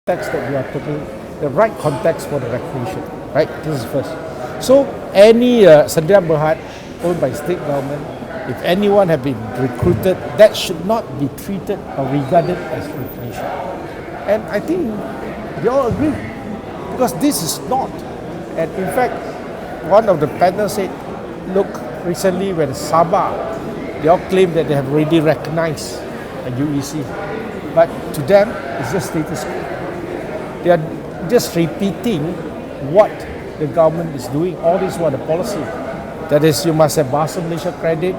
context that you are putting, the right context for the recognition, right? This is first. So any Sdn Bhd owned by state government, if anyone have been recruited, that should not be treated or regarded as recognition. And I think they all agree, because this is not. And in fact, one of the panel said, look, recently when Sabah, they all claim that they have already recognized a UEC. But to them, it's just status quo. They are just repeating what the government is doing. All this was the policy. That is, you must have Bahasa Malaysia credit,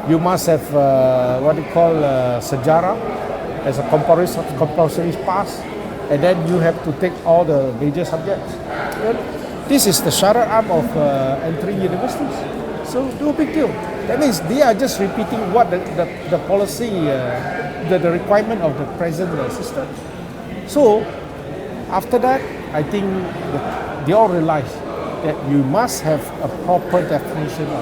you must have what they call sejarah as a compulsory pass, and then you have to take all the major subjects. This is the syarat arm of entering universities. So no big deal. That means they are just repeating what the policy, the requirement of the present system. So after that, I think they all realize that you must have a proper definition of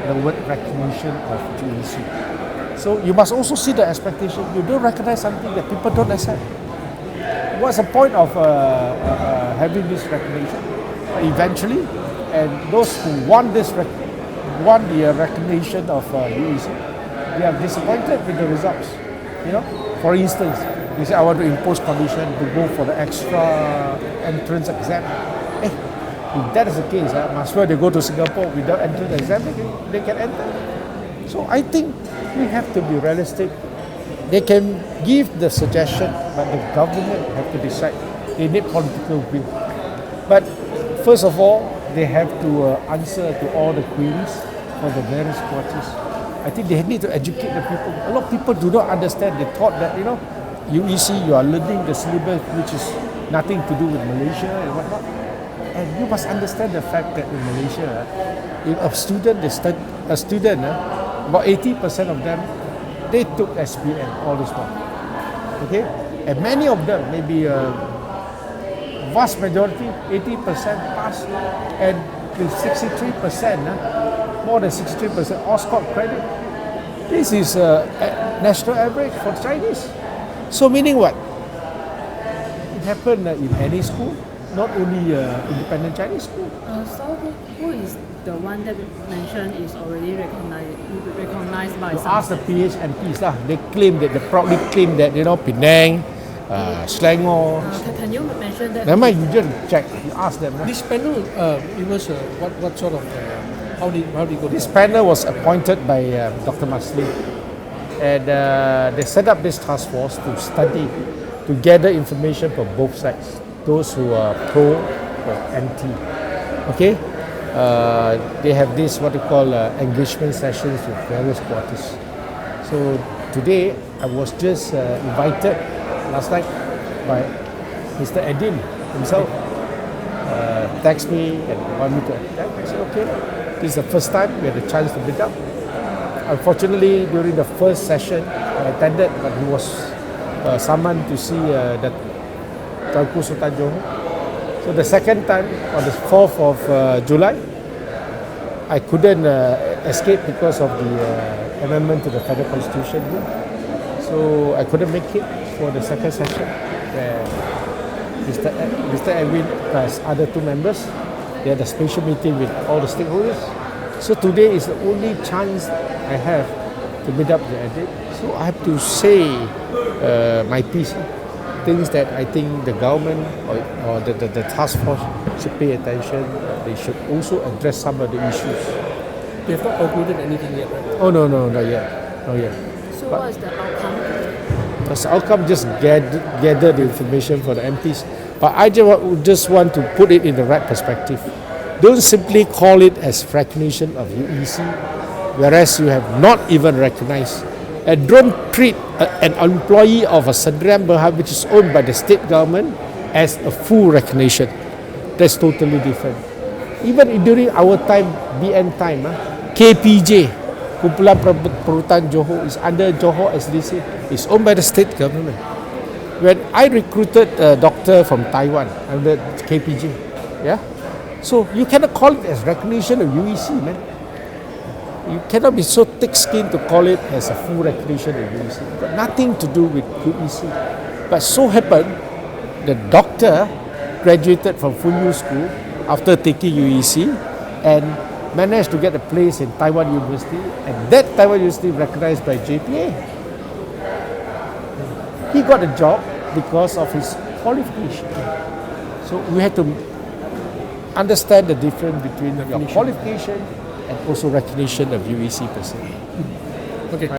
the word recognition of GEC. So you must also see the expectation. You don't recognize something that people don't accept. What's the point of having this recognition? Eventually, and those who want the recognition of UEC, they are disappointed with the results. You know, for instance, they say I want to impose condition to go for the extra entrance exam. If that is the case, must well they go to Singapore without entrance exam, they can enter. So I think we have to be realistic. They can give the suggestion, but the government have to decide. They need political will. But first of all, they have to answer to all the queries for the various parties. I think they need to educate the people. A lot of people do not understand. They thought that, UEC, you are learning the syllabus which is nothing to do with Malaysia and whatnot. And you must understand the fact that in Malaysia, if a student, about 80% of them, they took SPM all this while. Okay? And many of them, maybe vast majority, 80% pass, and with 63%, more than 63% all scored credit. This is national average for Chinese. So meaning what? It happened in any school, not only independent Chinese school. So who is the one that mentioned is already recognized by You some ask the states? PHMPs lah. They proudly claim that Penang, Selangor. Can you mention that? Never mind, you just check. You ask them. This panel, it was what sort of how did go? This panel was appointed by Dr. Masli, and they set up this task force to study, to gather information from both sides, those who are pro or anti. Okay, they have this what they call engagement sessions with various parties. So today I was just invited last night by Mr. Edin himself. Text me and want me to attend. I said okay. This is the first time we had a chance to meet up. Unfortunately, during the first session, I attended, but he was summoned to see the Tuanku Sultan Johor. So the second time, on the 4th of July, I couldn't escape because of the amendment to the Federal Constitution. So I couldn't make it for the second session, where Mr. Edwin plus other two members, they had a special meeting with all the stakeholders. So today is the only chance I have to meet up with Edwin. So I have to say my piece, things that I think the government or the task force should pay attention. They should also address some of the issues. They have not concluded anything yet, right? Oh no, not yet. So what is the outcome? The outcome just gather the information for the MPs. But I just want to put it in the right perspective. Don't simply call it as recognition of UEC, whereas you have not even recognized. And don't treat an employee of a Sdn Bhd, which is owned by the state government, as a full recognition. That's totally different. Even during our time, BN time, KPJ, Kumpulan Perhutanan Johor, is under Johor SDC. It's owned by the state government. When I recruited a doctor from Taiwan under KPJ, so you cannot call it as recognition of UEC, man. You cannot be so thick-skinned to call it as a full recognition of UEC. Got nothing to do with UEC. But so happened the doctor graduated from Funyu School after taking UEC and managed to get a place in Taiwan University, and that Taiwan University recognized by JPA. He got a job because of his qualification. So we had to understand the difference between your qualification and also recognition of UEC per se. Okay.